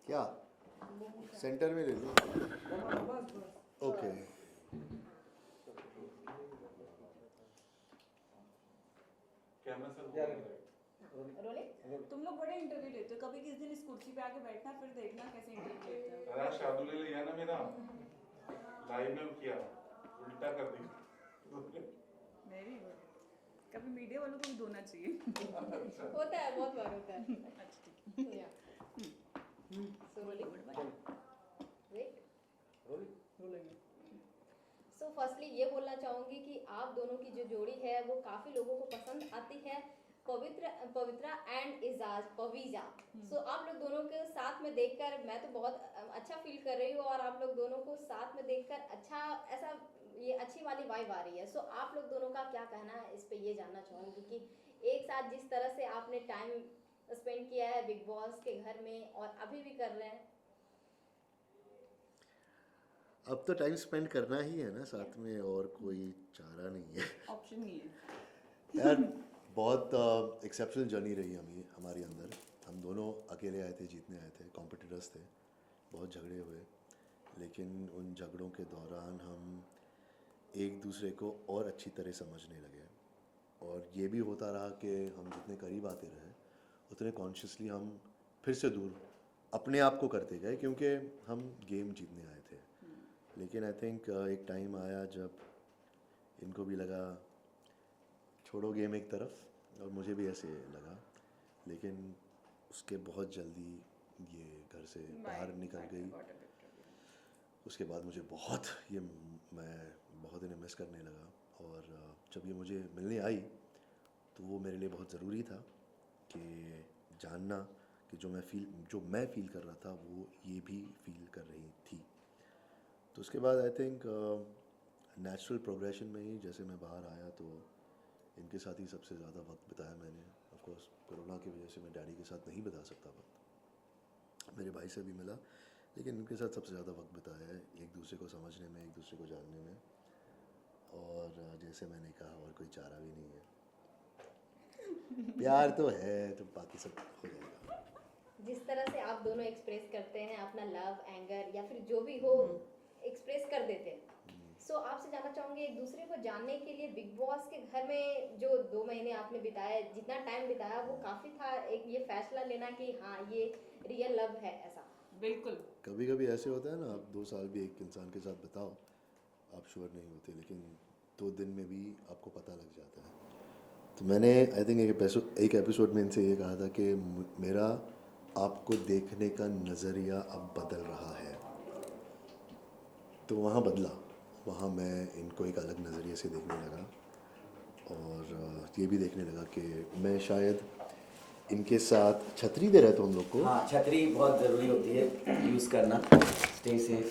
क्या सेंटर में ले लो। Okay rolling. तुम लोग बड़े इंटरव्यू लेते हो, कभी किस दिन इस कुर्सी पे आके बैठना फिर देखना कैसे इंटरव्यू लेते हो। अरे शार्दुल ने लिया ना मेरा लाइव में किया उल्टा कर दिया। Very good. कभी मीडिया वालों को भी धोना चाहिए। होता है, बहुत बार होता है। अच्छा ठीक है। या सो रोलिंग। वेट। सो फर्स्टली ये बोलना चाहूँगी कि आप दोनों की जो जोड़ी है वो काफ़ी लोगों को पसंद आती है, पवित्रा एंड इजाज पवीजा। सो आप लोग दोनों के साथ में देखकर मैं तो बहुत अच्छा फील कर रही हूँ, और आप लोग दोनों को साथ में देखकर अच्छा ऐसा ये अच्छी वाली वाइब आ रही है। सो आप लोग दोनों का क्या कहना है इस पे, ये जानना चाहूँगी कि एक साथ जिस तरह से आपने टाइम स्पेंड किया है बिग बॉस के घर में और अभी भी कर रहे हैं। अब तो टाइम स्पेंड करना ही है ना साथ में, और कोई चारा नहीं है ऑप्शन नहीं है यार। बहुत एक्सेप्शनल जर्नी रही हमारी अंदर। हम दोनों अकेले आए थे, जीतने आए थे, कॉम्पिटिटर्स थे, बहुत झगड़े हुए, लेकिन उन झगड़ों के दौरान हम एक दूसरे को और अच्छी तरह समझने लगे, और ये भी होता रहा कि हम जितने करीब आते रहे उतने कॉन्शियसली हम फिर से दूर अपने आप को करते गए, क्योंकि हम गेम जीतने आए थे। लेकिन आई थिंक एक टाइम आया जब इनको भी लगा छोड़ो गेम एक तरफ, और मुझे भी ऐसे लगा, लेकिन उसके बहुत जल्दी ये घर से बाहर निकल गई। उसके बाद मुझे मैं बहुत इन्हें मिस करने लगा, और जब ये मुझे मिलने आई तो वो मेरे लिए बहुत ज़रूरी था कि जानना कि जो मैं फील कर रहा था वो ये भी फील कर रही थी। तो उसके बाद आई थिंक नेचुरल प्रोग्रेशन में ही जैसे मैं बाहर आया तो इनके साथ ही सबसे ज़्यादा वक्त बिताया मैंने। ऑफ कोर्स कोरोना की वजह से मैं डैडी के साथ नहीं बिता सकता वक्त, मेरे भाई से भी मिला, लेकिन इनके साथ सबसे ज़्यादा वक्त बिताया है, एक दूसरे को समझने में, एक दूसरे को जानने में, और जैसे मैंने कहा और कोई चारा भी नहीं है। प्यार तो है, तो बाकी सब हो जाएगा। जिस तरह से आप दोनों एक्सप्रेस करते हैं अपना लव, एंगर या फिर जो भी हो एक्सप्रेस कर देते हैं। सो आपसे जानना चाहूँगी एक दूसरे को जानने के लिए बिग बॉस के घर में जो 2 महीने आपने बिताया, जितना टाइम बिताया वो काफ़ी था एक ये फैसला लेना कि हाँ ये रियल लव है ऐसा। बिल्कुल। कभी कभी ऐसे होता है ना, आप 2 साल भी एक इंसान के साथ बिताओ, आप श्योर नहीं होते, लेकिन 2 दिन में भी आपको पता लग जाता है। तो मैंने आई थिंक एक एपिसोड में इनसे ये कहा था कि मेरा आपको देखने का नज़रिया अब बदल रहा है। तो वहाँ बदला, वहाँ मैं इनको एक अलग नज़रिए से देखने लगा, और ये भी देखने लगा कि मैं शायद इनके साथ छतरी दे रहे थे हम लोग को। हाँ, छतरी बहुत ज़रूरी होती है यूज़ करना। Stay safe.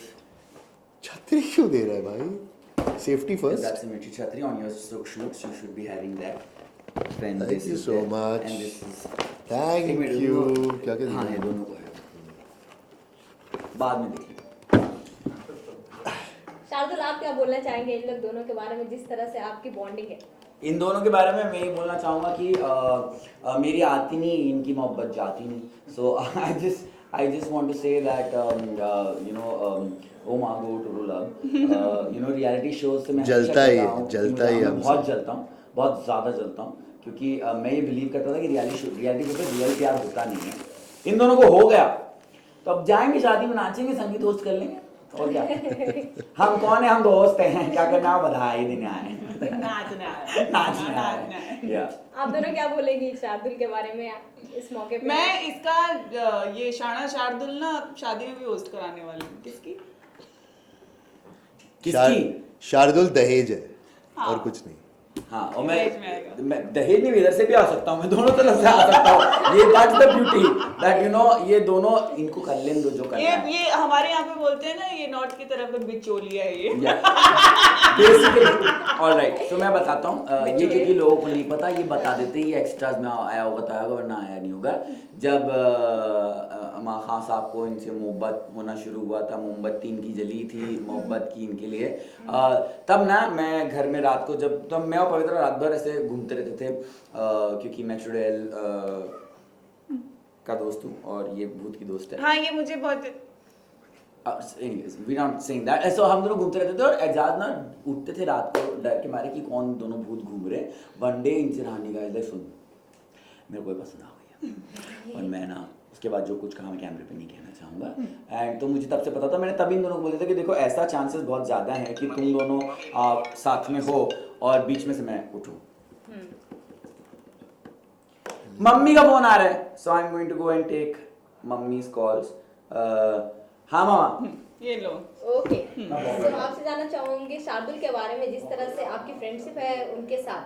छतरी क्यों दे रहा है भाई? Safety first. That's a military छतरी on your shoots. You should be having that. When Thank this you is so there, much. And this is. Thank एक मिनट, you. दोनों- क्या क्या हाँ, दिया? ये दोनों को है। बाद में देखिए। शार्दुल आप क्या बोलना चाहेंगे इन लोग दोनों के बारे में, जिस तरह से आपकी बॉन्डिंग है? इन दोनों के बारे में मैं ये बोलना चाहूँगा कि मेरी आती नहीं, इनकी मोहब्बत जाती नहीं। सो I just want to say that oh Margo True Love, reality shows से मैं जलता ही है, मैं हमसे। बहुत जलता हूँ, बहुत ज़्यादा जलता हूँ, क्योंकि मैं ये बिलीव करता था कि रियलिटी शो पे रियल प्यार होता नहीं है। इन दोनों को हो गया तो अब जाएंगे शादी में, नाचेंगे, संगीत होस्ट कर लेंगे, और क्या। हम कौन है, हम दोस्त हैं, क्या करना, बधाई देने आए। नाचना है। या आप दोनों क्या बोलेंगी शार्दुल के बारे में इस मौके पे? मैं इसका ये शार्दुल ना शादी में भी होस्ट कराने वाली हूँ। किसकी? शार्दुल दहेज है, हाँ। और कुछ नहीं। हाँ, और दहेज में आएगा। मैं दहेज में इधर से भी आ सकता हूँ, मैं दोनों तरफ से आ सकता हूँ। ये दैट्स द ब्यूटी दैट ये दोनों इनको कर लें दो जो करना है। ये हमारे यहाँ पे बोलते हैं ना, ये नॉर्थ की तरफ बिचौलिया है ये। बेसिकली ऑलराइट, तो मैं बताता हूँ ये, क्योंकि लोगों को नहीं पता, ये बता देते ही एक्स्ट्राज में आया होगा, बताया होगा, वरना आया नहीं होगा। जब अमा खान साहब को इनसे मोहब्बत होना शुरू हुआ था, मोमबत्ती इनकी जली थी मोहब्बत की इनके लिए, तब ना मैं घर में रात को जब मैं और पवित्र रात भर ऐसे घूमते रहते थे क्योंकि मैं चुड़ैल का दोस्त हूँ और ये भूत की दोस्त है। हाँ ये मुझे बहुत Anyways, we're not saying that. So हम दोनों घूमते रहते थे और एजाज ना उठते थे रात को डर के मारे कि कौन दोनों भूत घूम रहे। वन डे इनसे रानी का इधर सुन मेरे को पसंद आ गया और मैं ना उसके बाद जो कुछ कहा मैं कैमरे पे नहीं कहना चाहूँगा। एंड तो मुझे तब से पता था, मैंने तभी इन दोनों को बोला था कि देखो ऐसा चांसेस बहुत ज़्यादा है कि तुम दोनों साथ में हो और बीच में से मैं उठूँ। मम्मी का फोन आ रहा है, so I am going to go and take mummy's calls. हाँ मामा ये लो। ओके, तो आपसे जानना चाहूंगी शार्दुल के बारे में, जिस तरह से आपकी फ्रेंडशिप है उनके साथ,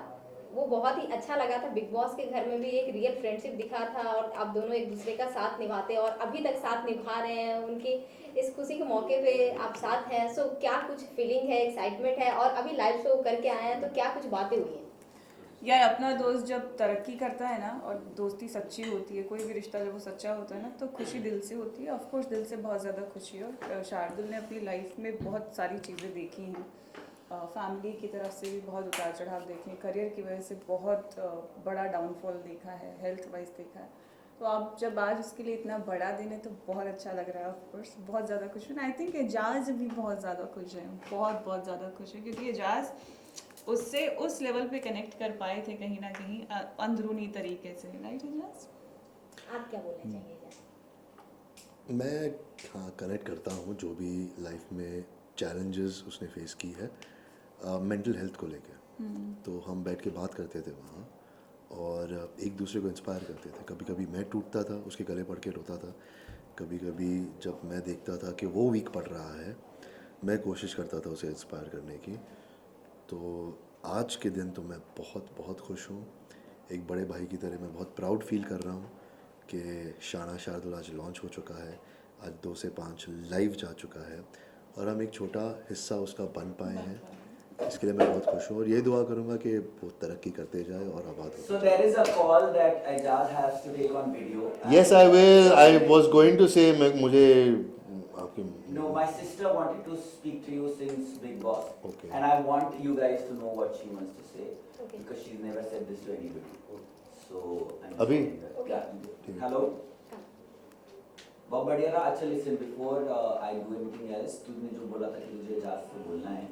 वो बहुत ही अच्छा लगा था। बिग बॉस के घर में भी एक रियल फ्रेंडशिप दिखा था और आप दोनों एक दूसरे का साथ निभाते और अभी तक साथ निभा रहे हैं। उनकी इस खुशी के मौके पे आप साथ हैं, सो क्या कुछ फीलिंग है, एक्साइटमेंट है? और अभी लाइव शो करके आए हैं तो क्या कुछ बातें हुई हैं? यार अपना दोस्त जब तरक्की करता है ना और दोस्ती सच्ची होती है, कोई भी रिश्ता जब वो सच्चा होता है ना तो खुशी दिल से होती है। ऑफ कोर्स दिल से बहुत ज़्यादा खुशी है। और शार्दुल ने अपनी लाइफ में बहुत सारी चीज़ें देखी हैं, फैमिली की तरफ से भी बहुत उतार चढ़ाव देखे हैं, करियर की वजह से बहुत बड़ा डाउनफॉल देखा है, हेल्थ वाइज देखा है। तो आप जब आज उसके लिए इतना बड़ा दिन है तो बहुत अच्छा लग रहा है। ऑफ कोर्स बहुत ज़्यादा खुश हूँ। आई थिंक एजाज भी बहुत ज़्यादा खुश है, बहुत ज़्यादा खुश है, क्योंकि एजाज उससे उस लेवल पे कनेक्ट कर पाए थे कहीं ना कहीं अंदरूनी तरीके से। राइट एजाज, आप क्या बोलना चाहिए एजाज? मैं हाँ कनेक्ट करता हूँ जो भी लाइफ में चैलेंजेस उसने फेस की है मेंटल हेल्थ को लेकर। तो हम बैठ के बात करते थे वहाँ और एक दूसरे को इंस्पायर करते थे। कभी कभी मैं टूटता था, उसके गले पड़ के रोता था। कभी कभी जब मैं देखता था कि वो वीक पड़ रहा है, मैं कोशिश करता था उसे इंस्पायर करने की। तो आज के दिन तो मैं बहुत खुश हूँ। एक बड़े भाई की तरह मैं बहुत प्राउड फील कर रहा हूँ कि शाना शार्दुल आज लॉन्च हो चुका है, आज 2 से 5 लाइव जा चुका है और हम एक छोटा हिस्सा उसका बन पाए हैं। इसके लिए मैं बहुत खुश हूँ और ये दुआ करूँगा कि वो तरक्की करते जाए और आबाद हो। So there is a call that Ajaz has to take on video. Yes, I will. I was going to say मुझे आपकी No, my sister wanted to speak to you since Big Boss. Okay. And I want you guys to know what she wants to say. Okay. Because she's never said this to anybody. So I'm अभी? saying that. Okay. Yeah. Hello. बहुत बढ़िया रहा। अच्छा listen, before I do anything else, तुमने जो बोला था कि मुझे एजाज से बोलना है,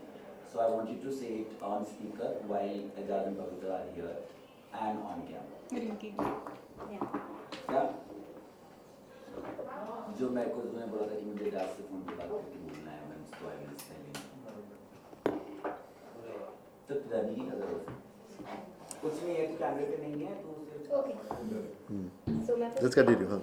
so I want you to say it on speaker while Ajaz and Pavitra are here and on camera. Rinki क्या? जो मेरे को तुमने बोला था कि मुझे एजाज से फोन पे बात करके बोलना है, मैं उसको आई विल टेल तो डरने की क्या जरूरत है? कुछ नहीं है, तो कैमरे पे नहीं है तो सिर्फ ओके, सो मैं Let's continue, हाँ।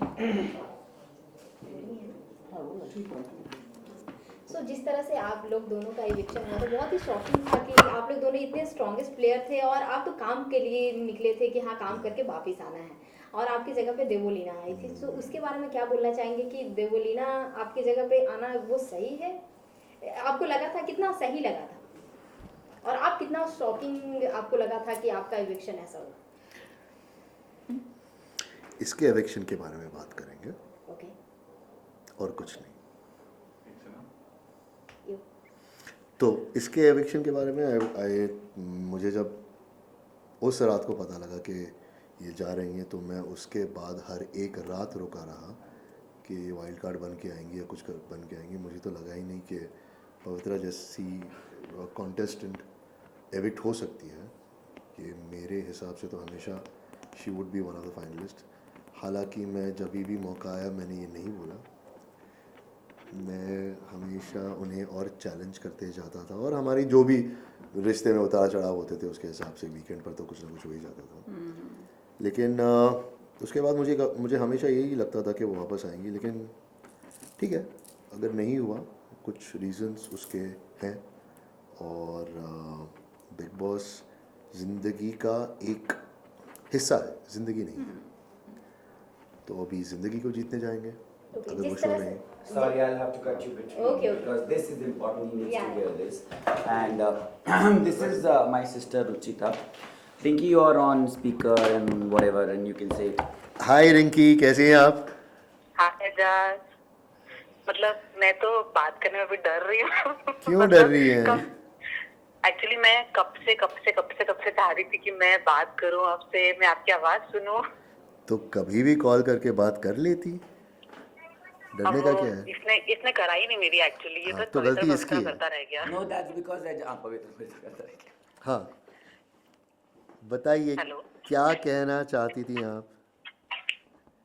सो जिस तरह से आप लोग दोनों का इविक्शन हुआ तो बहुत ही शॉकिंग था कि आप लोग दोनों इतने स्ट्रॉन्गेस्ट प्लेयर थे और आप तो काम के लिए निकले थे कि हाँ काम करके वापस आना है, और आपकी जगह पे देवोलीना आई थी। सो उसके बारे में क्या बोलना चाहेंगे कि देवोलीना आपकी जगह पे आना वो सही है? आपको लगा था, कितना सही लगा था, और आप कितना शॉकिंग आपको लगा था कि आपका इविक्शन ऐसा हुआ? इसके एविक्शन के बारे में बात करेंगे ओके, और कुछ नहीं। यू तो इसके एविक्शन के बारे में मुझे जब उस रात को पता लगा कि ये जा रही हैं तो मैं उसके बाद हर एक रात रुका रहा कि ये वाइल्ड कार्ड बन के आएंगी या कुछ बन के आएंगी। मुझे तो लगा ही नहीं कि पवित्रा जैसी कॉन्टेस्टेंट एविक्ट हो सकती है। कि मेरे हिसाब से तो हमेशा she would be one of the finalist. हालांकि मैं जब भी मौका आया मैंने ये नहीं बोला, मैं हमेशा उन्हें और चैलेंज करते जाता था और हमारी जो भी रिश्ते में उतार चढ़ाव होते थे उसके हिसाब से वीकेंड पर तो कुछ ना कुछ हो ही जाता था। लेकिन उसके बाद मुझे हमेशा यही लगता था कि वो वापस आएंगी, लेकिन ठीक है, अगर नहीं हुआ कुछ रीजंस उसके हैं और बिग बॉस ज़िंदगी का एक हिस्सा है, ज़िंदगी नहीं है। तो अभी ज़िंदगी को जीतने जाएंगे अगर वो शो नहीं। Sorry, I'll have to cut you between Okay. because this is important. He needs Yeah. to hear this. And this is my sister Ruchita. Rinki, you are on speaker and whatever, and you can say. हाय रिंकी, कैसे हैं आप? हाँ एजाज, मतलब मैं तो बात करने में भी डर रही हूँ। क्यों डर रही हैं? एक्चुअली मैं कब से चाह रही थी कि मैं बात करूं आपसे, मैं आपकी आवाज सुनूं। तो कभी भी कॉल करके बात कर लेती, अब डरने वो का क्या है? इसने करा ही नहीं मेरी एक्चुअली, ये हाँ, बस तो गलती पवित्र इसकी पवित्र है। करता रह गया। नो दैट्स बिकॉज हाँ पवित्र पवित्र करता है। हाँ, बताइए हेलो, क्या कहना चाहती थी आप?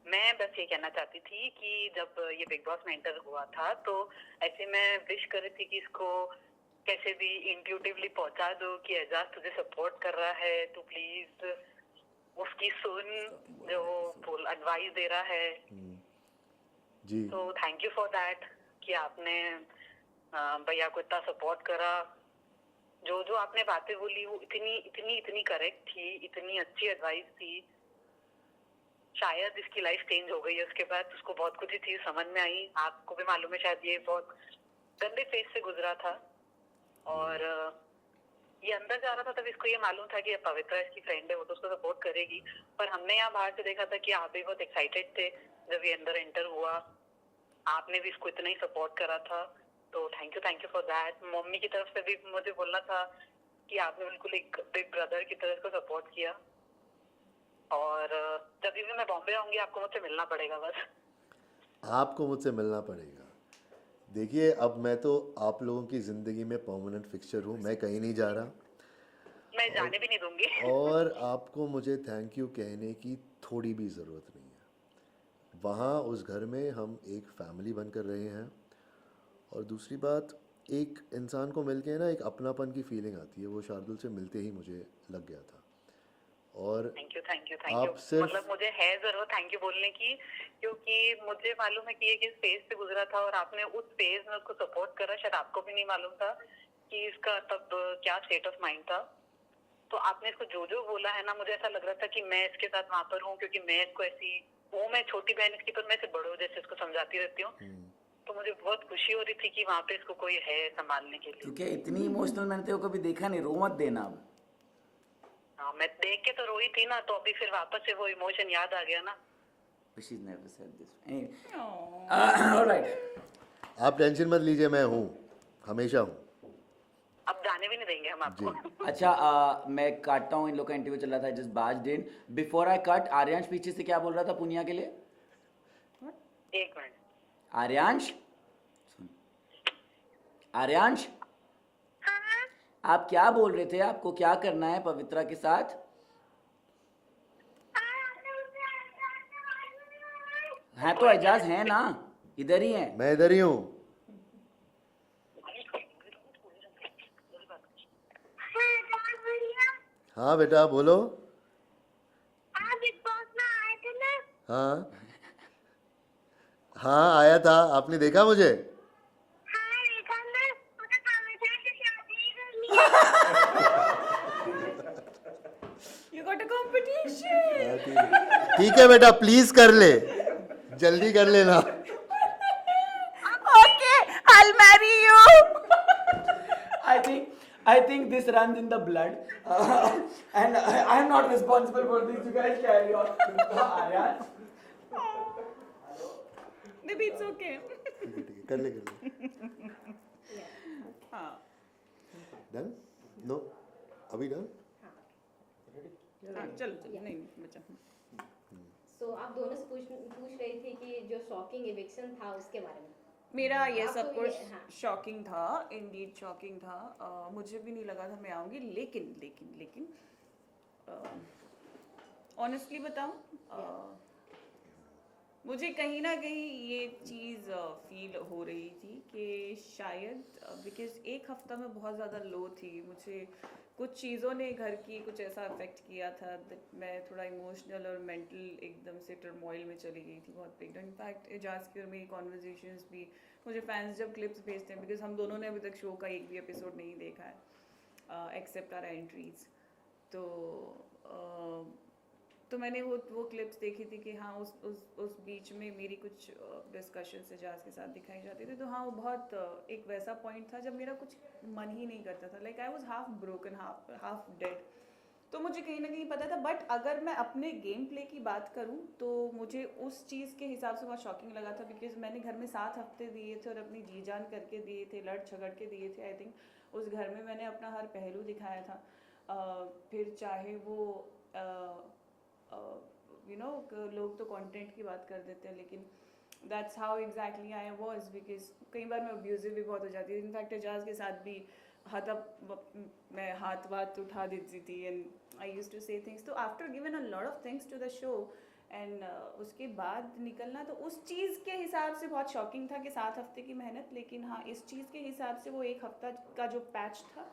मैं बस ये कहना चाहती थी कि जब ये बिग बॉस में एंटर हुआ था तो ऐसे मैं विश कर रही थी कि इसको कैसे भी इंट्यूटिवली पहुंचा दो कि एजाज तुझे सपोर्ट कर रहा है, तू प्लीज उसकी सुन जो वो फुल एडवाइस दे रहा है। जी, तो थैंक यू फॉर दैट कि आपने भैया को इतना सपोर्ट करा। जो जो आपने बातें बोली वो इतनी इतनी इतनी करेक्ट थी, इतनी अच्छी एडवाइस थी। शायद इसकी लाइफ चेंज हो गई है उसके बाद, उसको बहुत कुछ ही चीज समझ में आई। आपको भी मालूम है शायद ये बहुत गंदे फेज से गुजरा था और ये अंदर जा रहा था तब इसको ये मालूम था कि पवित्रा इसकी फ्रेंड है, वो तो उसको सपोर्ट करेगी। पर हमने यहाँ बाहर से देखा था कि आप भी बहुत एक्साइटेड थे जब ये अंदर एंटर हुआ, आपने भी इसको इतना ही सपोर्ट करा था। तो thank you for that. Mummy की तरफ से भी मुझे बोलना था कि आपने बिल्कुल एक बिग ब्रदर की तरह इसको सपोर्ट किया। और जब भी मैं बॉम्बे आऊंगी आपको मुझसे मिलना पड़ेगा बस। आपको मुझसे मिलना पड़ेगा। देखिए, अब मैं तो आप लोगों की ज़िंदगी में परमानेंट फिक्सचर हूँ, मैं कहीं नहीं जा रहा। मैं जाने भी नहीं दूंगी। और आपको मुझे थैंक यू कहने की थोड़ी भी ज़रूरत नहीं है। वहाँ उस घर में हम एक फैमिली बनकर रहे हैं। और दूसरी बात, एक इंसान को मिल के ना एक अपनापन की फीलिंग आती है, वो शार्दुल से मिलते ही मुझे लग गया था। और थैंक यू आप सिर्फ मतलब मुझे है जरूर थैंक यू बोलने की, क्योंकि मुझे मालूम है कि ये किस फेज से गुजरा था और आपने उस फेज में उसको सपोर्ट करा। शायद आपको भी नहीं मालूम था कि इसका तब क्या स्टेट ऑफ माइंड था। तो आपने इसको जो जो बोला है ना, मुझे ऐसा लग रहा था कि मैं इसके साथ वहां पर हूँ, क्योंकि मैं इसको ऐसी वो मैं छोटी बहन इसकी पर मैं इसे बड़ों जैसे इसको समझाती रहती हूँ। तो मुझे बहुत खुशी हो रही थी कि वहाँ पे इसको कोई है संभालने के लिए। क्योंकि इतनी इमोशनल मैंने तेरे को कभी देखा नहीं, रो मत देना अब। हाँ, मैं देख के तो रोई थी ना, तो अभी फिर वापस से वो इमोशन याद आ गया ना। She's never said this. Anyway. All right. आप टेंशन मत लीजिए, मैं हूँ, हमेशा हूँ। अब जाने भी नहीं देंगे हम आपको। अच्छा मैं काटता हूँ, इन लोग का इंटरव्यू चल रहा था, जस्ट बाज दिन बिफोर आई कट। आर्यांश पीछे से क्या बोल रहा था पुनिया के लिए? एक मिनट। आर्यांश, आर्यांश आप क्या बोल रहे थे? आपको क्या करना है पवित्रा के साथ? है तो एजाज है ना, इधर ही है। मैं इधर ही हूँ। हाँ बेटा बोलो। हाँ हाँ, आया था, आपने देखा मुझे? You got a competition. हाँ, ठीक है बेटा, प्लीज कर ले, जल्दी कर लेना। Okay, I'll marry you. I think this runs in the blood, and I am not responsible for this. You guys carry on. Aryan, Maybe it's okay. ठीक है, कर ले। हाँ डन? नो, अभी डन? हाँ, चलो चलो, नहीं बचा। सो आप दोनों से पूछ रही थी कि जो शॉकिंग इविक्शन था उसके बारे में। मेरा ये आपको सब कुछ हाँ। शॉकिंग था, इंडीड शॉकिंग था। मुझे भी नहीं लगा था मैं आऊँगी, लेकिन ऑनेस्टली बताऊँ, मुझे कहीं ना कहीं ये चीज़ फील हो रही थी कि शायद बिकॉज एक हफ्ता में बहुत ज़्यादा लो थी, मुझे कुछ चीज़ों ने घर की कुछ ऐसा अफेक्ट किया था that मैं थोड़ा इमोशनल और मेंटल एकदम से टर्मोइल में चली गई थी बहुत बिग। इनफैक्ट एजाज की और मेरी कॉन्वर्जेशंस भी, मुझे फैंस जब क्लिप्स भेजते हैं, बिकॉज हम दोनों ने अभी तक शो का एक भी एपिसोड नहीं देखा है एक्सेप्ट आवर एंट्रीज, तो मैंने वो क्लिप्स देखी थी कि हाँ उस बीच में मेरी कुछ डिस्कशन एजाज के साथ दिखाई जाती थी। तो हाँ, वो बहुत एक वैसा पॉइंट था जब मेरा कुछ मन ही नहीं करता था, like I was half broken half dead. तो मुझे कहीं ना कहीं पता था, बट अगर मैं अपने गेम प्ले की बात करूँ तो मुझे उस चीज़ के हिसाब से बहुत शॉकिंग लगा था, बिकॉज मैंने घर में 7 हफ्ते दिए थे और अपनी जी जान करके दिए थे, लड़ झगड़ के दिए थे। आई थिंक उस घर में मैंने अपना हर पहलू दिखाया था। फिर चाहे वो लोग तो कंटेंट की बात कर देते हैं, लेकिन that's how exactly I was, because कई बार मैं अब्यूजिव भी बहुत हो जाती थी। इनफैक्ट एजाज के साथ भी मैं हाथ वाथ उठा देती थी, and I used to say things. तो after given a lot of things to the show and उसके बाद निकलना, तो उस चीज़ के हिसाब से बहुत शॉकिंग था कि 7 हफ्ते की मेहनत, लेकिन हाँ इस चीज़ के हिसाब से वो 1 हफ्ता का जो पैच था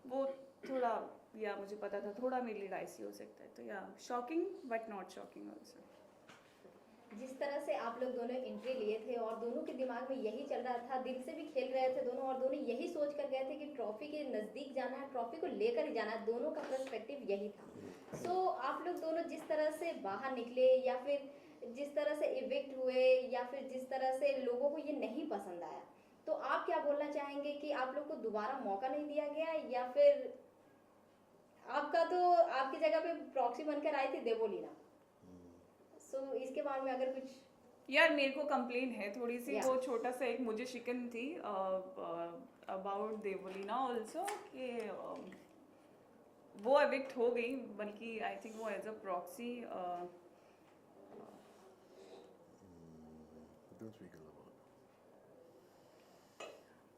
वो थोड़ा, या मुझे पता था थोड़ा मेरे लिए डाइसी हो सकता है। तो या shocking but not shocking also. जिस तरह से आप लोग दोनों एंट्री लिए थे और दोनों के दिमाग में यही चल रहा था, दिल से भी खेल रहे थे दोनों, और दोनों यही सोच कर गए थे कि ट्रॉफी के नज़दीक जाना है, ट्रॉफी को लेकर ही जाना है, दोनों का पर्सपेक्टिव यही था। सो आप लोग दोनों जिस तरह से बाहर निकले, या फिर जिस तरह से इविक्ट हुए, या फिर जिस तरह से लोगों को ये नहीं पसंद आया, तो आप क्या बोलना चाहेंगे कि आप लोग को दोबारा मौका नहीं दिया गया, या फिर आपका तो आपकी जगह पे प्रॉक्सी बनकर आई थी देवोलीना? सो इसके बारे में अगर कुछ। यार मेरे को कंप्लेन है थोड़ी सी, Yeah. वो छोटा सा एक मुझे शिकन थी अबाउट देवोलीना ऑल्सो, कि वो एविक्ट हो गई, बल्कि आई थिंक वो एज अ प्रॉक्सी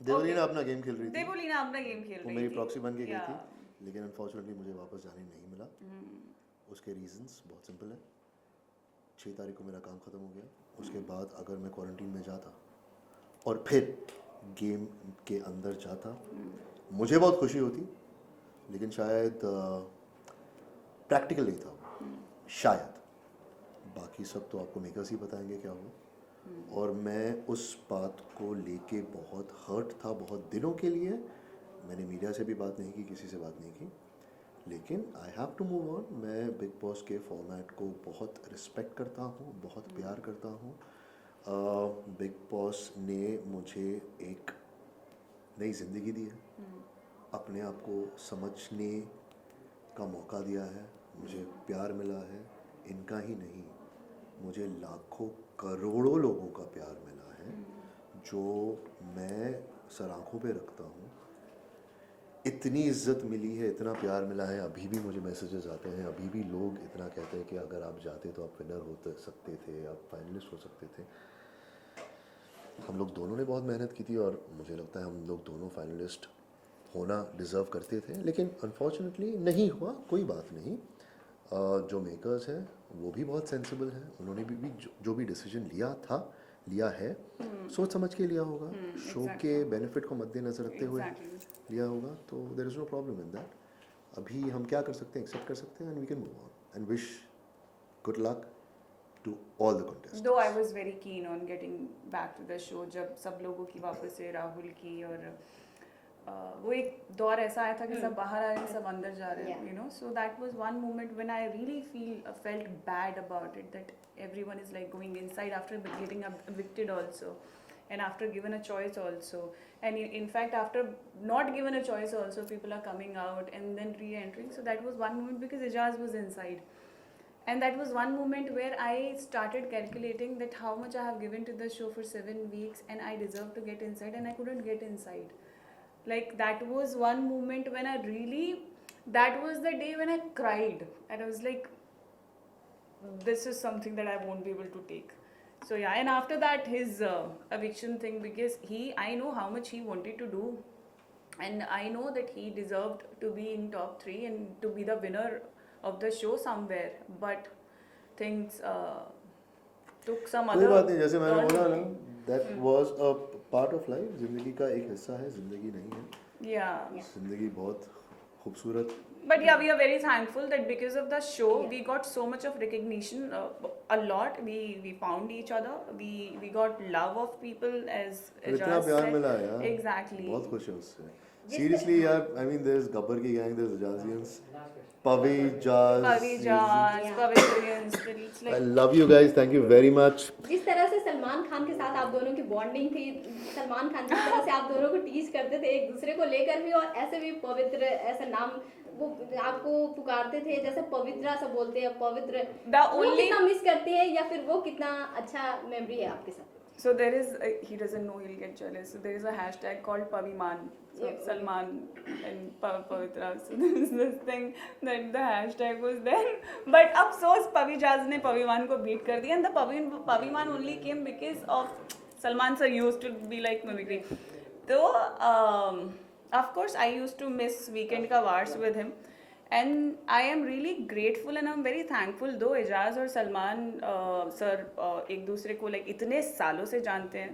देवलीना अपना गेम खेल रही थी, देवोलीना अपना गेम खेल वो रही मेरी थी। प्रॉक्सी बन के गई Yeah. थी, लेकिन अनफॉर्चुनेटली मुझे वापस जाने नहीं मिला। उसके रीजंस बहुत सिंपल है। 6 तारीख को मेरा काम ख़त्म हो गया, उसके बाद अगर मैं क्वारंटीन में जाता और फिर गेम के अंदर जाता, मुझे बहुत खुशी होती, लेकिन शायद प्रैक्टिकल नहीं था शायद। बाकी सब तो आपको मेकर्स ही बताएंगे क्या हुआ। और मैं उस बात को लेके बहुत हर्ट था बहुत दिनों के लिए। मैंने मीडिया से भी बात नहीं की, किसी से बात नहीं की, लेकिन I have to move on. मैं बिग बॉस के फॉर्मेट को बहुत रिस्पेक्ट करता हूँ, बहुत प्यार करता हूँ। बिग बॉस ने मुझे एक नई ज़िंदगी दी है, अपने आप को समझने का मौका दिया है, मुझे प्यार मिला है। इनका ही नहीं, मुझे लाखों करोड़ों लोगों का प्यार मिला है, जो मैं सर आँखों पे रखता हूँ। इतनी इज्जत मिली है, इतना प्यार मिला है। अभी भी मुझे मैसेजेस आते हैं, अभी भी लोग इतना कहते हैं कि अगर आप जाते तो आप विनर हो सकते थे, आप फाइनलिस्ट हो सकते थे। हम लोग दोनों ने बहुत मेहनत की थी, और मुझे लगता है हम लोग दोनों फाइनलिस्ट होना डिज़र्व करते थे, लेकिन अनफॉर्चुनेटली नहीं हुआ। कोई बात नहीं। जो मेकर्स हैं वो भी बहुत सेंसिबल हैं, उन्होंने भी जो भी डिसीजन लिया है सोच समझ के लिया होगा, शो के बेनिफिट को मद्देनजर रखते हुए लिया होगा। तो there is no problem in that. अभी हम क्या कर सकते हैं, एक्सेप्ट कर सकते हैं, and we can move on and wish good luck to all the contestants. Though I was very keen on getting back to the show, जब सब लोगों की वापस से राहुल की, और वो एक दौर ऐसा आया था कि सब बाहर आ रहे हैं, सब अंदर जा रहे हैं, you know. So that was one moment when I really felt bad about it, that everyone is like going inside after getting evicted also, and after given a choice also, and in fact after not given a choice also, people are coming out and then re-entering. So that was one moment, because Ijaz was inside, and that was one moment where I started calculating that how much I have given to the show for 7 weeks, and I deserve to get inside, and I couldn't get inside. Like, that was one moment when that was the day when I cried, and I was like, this is something that I won't be able to take. So yeah, and after that his eviction thing, because I know how much he wanted to do, and I know that he deserved to be in top 3 and to be the winner of the show somewhere, but things took some कोई other बात नहीं, जैसे मैंने turn. बोला ना, that was a part of life. ज़िंदगी का एक हिस्सा है, ज़िंदगी नहीं है। Yeah. ज़िंदगी बहुत खूबसूरत। But yeah, we are very thankful that because of the show, we got so much of recognition, a lot. We found each other. We got love of people, as तो इतना Ijaz प्यार said. मिला है यार, Exactly. बहुत खुश है उससे। सीरियसली यार, I mean there is Gabbar की gang, there is Ijazians, Pavijaz, Pavitrians, it's I like, love you guys, thank you very much. जिस तरह से सलमान खान के साथ आप दोनों की बॉन्डिंग थी, सलमान खान जिस तरह से आप दोनों को टीज करते थे एक दूसरे को लेकर भी, और ऐसे भी पवित्र ऐसा नाम वो आपको पुकारते थे, जैसे पवित्रा सब बोलते हैं, पवित्र, The वो only- कितना मिस करती है, या फिर वो कितना अच्छा मेमोरी है आपके साथ? So there is, he doesn't know he'll get jealous. So there is a hashtag called Paviman. So Yeah. Salman and Pavitra. So there is this thing that the hashtag was there. But afsos Pavijaz ne Paviman ko beat kar diya. And the Paviman only came because of Salman sir used to be like mimicry. So of course I used to miss Weekend Ka Wars with him. And I am really grateful and I'm very thankful though Ejaz और Salman sir एक दूसरे को like इतने सालों से जानते हैं,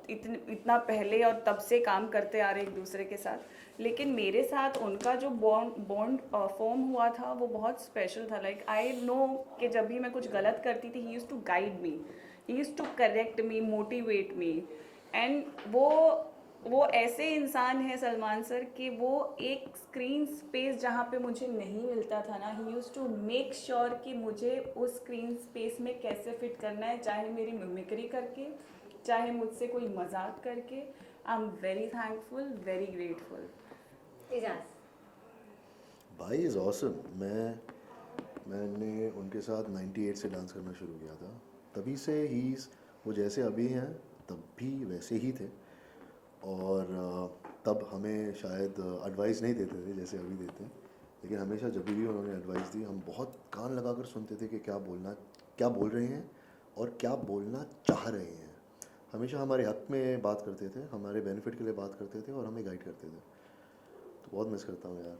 इतना पहले और तब से काम करते आ रहे एक दूसरे के साथ, लेकिन मेरे साथ उनका जो बॉन्ड फॉर्म हुआ था वो बहुत स्पेशल था. लाइक आई नो कि जब भी मैं कुछ गलत करती थी he used to guide me, he used to correct me, motivate me. And वो ऐसे इंसान है सलमान सर कि वो एक स्क्रीन स्पेस जहाँ पे मुझे नहीं मिलता था ना, he used to make sure कि मुझे उस स्क्रीन स्पेस में कैसे फिट करना है, चाहे मेरी मिमिक्री करके, चाहे मुझसे कोई मजाक करके. I am very thankful, very grateful. Eijaz भाई इज़ ऑसम. मैंने उनके साथ 98 से डांस करना शुरू किया था. तभी से वो जैसे अभी हैं तब भी वैसे ही थे. और तब हमें शायद एडवाइस नहीं देते थे जैसे अभी देते हैं, लेकिन हमेशा जब भी उन्होंने एडवाइस दी हम बहुत कान लगाकर सुनते थे कि क्या बोल रहे हैं और क्या बोलना चाह रहे हैं. हमेशा हमारे हक में बात करते थे, हमारे बेनिफिट के लिए बात करते थे और हमें गाइड करते थे. तो बहुत मिस करता हूँ यार.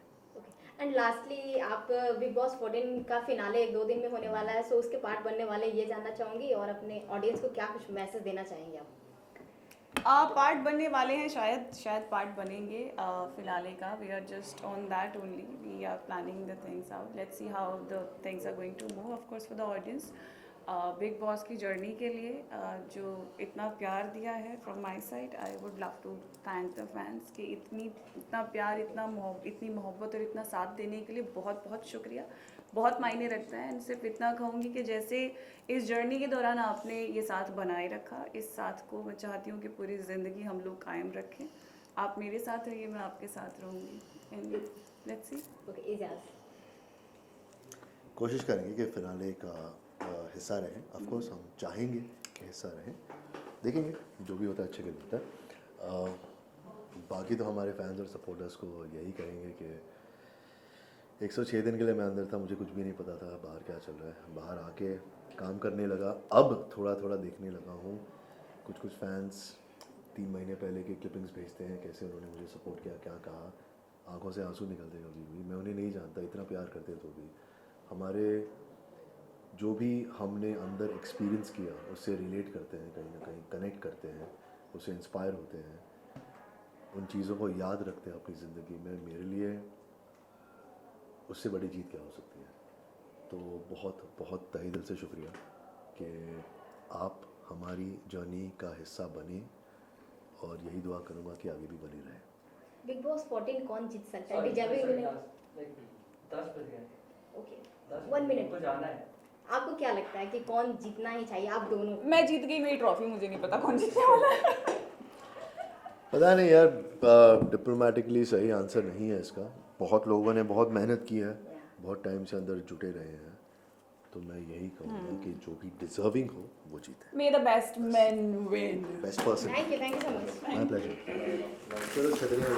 एंड लास्टली आप बिग बॉस 14 का फिनाले 2 दिन में होने वाला है, सो उसके पार्ट बनने वाले ये जानना चाहूँगी और अपने ऑडियंस को क्या कुछ मैसेज देना चाहेंगे आप? पार्ट बनने वाले हैं, शायद पार्ट बनेंगे फिनाले का. We are just on that only, we are planning the things out. Let's see how the things are going to move. Of course for the audience, Bigg Boss की journey के लिए जो इतना प्यार दिया है from my side, I would love to thank the fans कि इतना प्यार, इतनी मोहब्बत और इतना साथ देने के लिए बहुत बहुत शुक्रिया. बहुत मायने रखता है. एंड सिर्फ इतना कहूँगी कि जैसे इस जर्नी के दौरान आपने ये साथ बनाए रखा, इस साथ को मैं चाहती हूँ कि पूरी ज़िंदगी हम लोग कायम रखें. आप मेरे साथ रहिए, मैं आपके साथ रहूँगी. And let's see. Okay Eijaz कोशिश करेंगे कि फिनाले का हिस्सा रहें. ऑफ कोर्स हम चाहेंगे कि हिस्सा रहें. देखेंगे जो भी होता है अच्छे के लिए होता है. बाकी तो हमारे फैंस और सपोर्टर्स को यही कहेंगे कि 106 दिन के लिए मैं अंदर था, मुझे कुछ भी नहीं पता था बाहर क्या चल रहा है. बाहर आके काम करने लगा, अब थोड़ा थोड़ा देखने लगा हूँ. कुछ फैंस 3 महीने पहले के क्लिपिंग्स भेजते हैं, कैसे उन्होंने मुझे सपोर्ट किया, क्या कहा. आंखों से आंसू निकलते कभी भी. मैं उन्हें नहीं जानता, इतना प्यार करते तो भी. हमारे जो भी हमने अंदर एक्सपीरियंस किया उससे रिलेट करते हैं, कहीं ना कहीं कनेक्ट करते हैं, उससे इंस्पायर होते हैं, उन चीज़ों को याद रखते हैं अपनी ज़िंदगी में. मेरे लिए उससे बड़ी जीत क्या हो सकती है. तो बहुत बहुत तहे दिल से शुक्रिया कि आप हमारी जर्नी का हिस्सा बने और यही दुआ करूँगा कि आगे भी बने रहे. बिग बॉस 14 कौन जीत सकता है? Deserving winner. 10 बज गए. ओके 10 1 मिनट को जाना है. आपको क्या लगता है कि कौन जीतना ही चाहिए? आप दोनों. मैं जीत गई, मेरी ट्रॉफी, मुझे नहीं पता कौन जीतने वाला है. पता नहीं यार, डिप्लोमेटिकली सही आंसर नहीं है इसका. बहुत लोगों ने बहुत मेहनत की है, बहुत टाइम से अंदर जुटे रहे हैं. तो मैं यही कहूँगा कि जो भी डिजर्विंग हो वो जीते. May the best men win. Best person. Thank you so much. My pleasure. चलो छतरियाँ